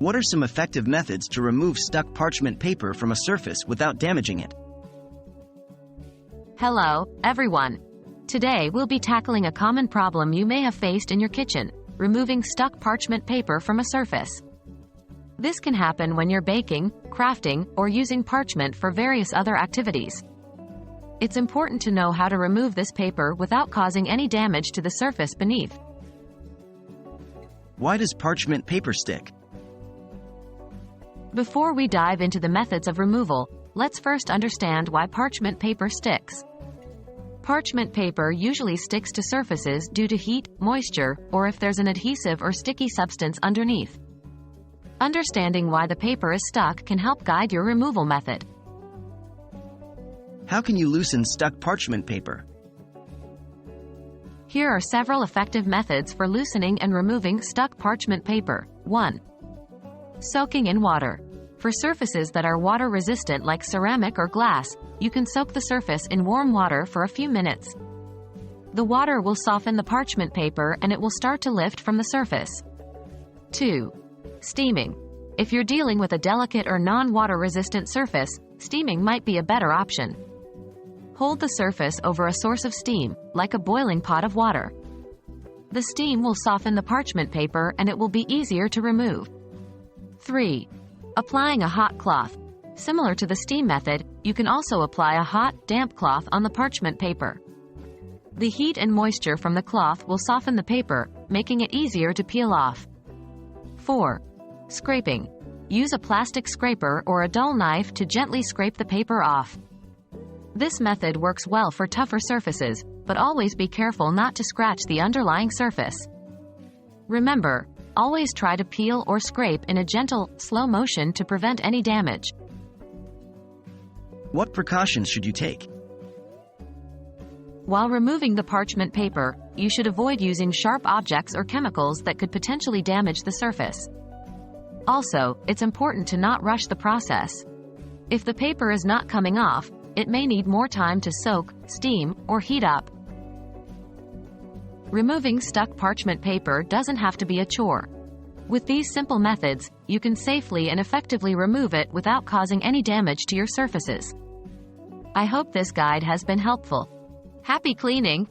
What are some effective methods to remove stuck parchment paper from a surface without damaging it? Hello, everyone. Today we'll be tackling a common problem you may have faced in your kitchen: removing stuck parchment paper from a surface. This can happen when you're baking, crafting, or using parchment for various other activities. It's important to know how to remove this paper without causing any damage to the surface beneath. Why does parchment paper stick? Before we dive into the methods of removal, let's first understand why parchment paper sticks. Parchment paper usually sticks to surfaces due to heat, moisture, or if there's an adhesive or sticky substance underneath. Understanding why the paper is stuck can help guide your removal method. How can you loosen stuck parchment paper? Here are several effective methods for loosening and removing stuck parchment paper. 1. Soaking in water. For surfaces that are water resistant like ceramic or glass, you can soak the surface in warm water for a few minutes. The water will soften the parchment paper and it will start to lift from the surface. 2. Steaming. If you're dealing with a delicate or non-water resistant surface, steaming might be a better option. Hold the surface over a source of steam, like a boiling pot of water. The steam will soften the parchment paper and it will be easier to remove. 3. Applying a hot cloth. Similar to the steam method, you can also apply a hot, damp cloth on the parchment paper. The heat and moisture from the cloth will soften the paper, making it easier to peel off. 4. Scraping. Use a plastic scraper or a dull knife to gently scrape the paper off. This method works well for tougher surfaces, but always be careful not to scratch the underlying surface. Remember, always try to peel or scrape in a gentle, slow motion to prevent any damage. What precautions should you take? While removing the parchment paper, you should avoid using sharp objects or chemicals that could potentially damage the surface. Also, it's important to not rush the process. If the paper is not coming off, it may need more time to soak, steam, or heat up. Removing stuck parchment paper doesn't have to be a chore. With these simple methods, you can safely and effectively remove it without causing any damage to your surfaces. I hope this guide has been helpful. Happy cleaning!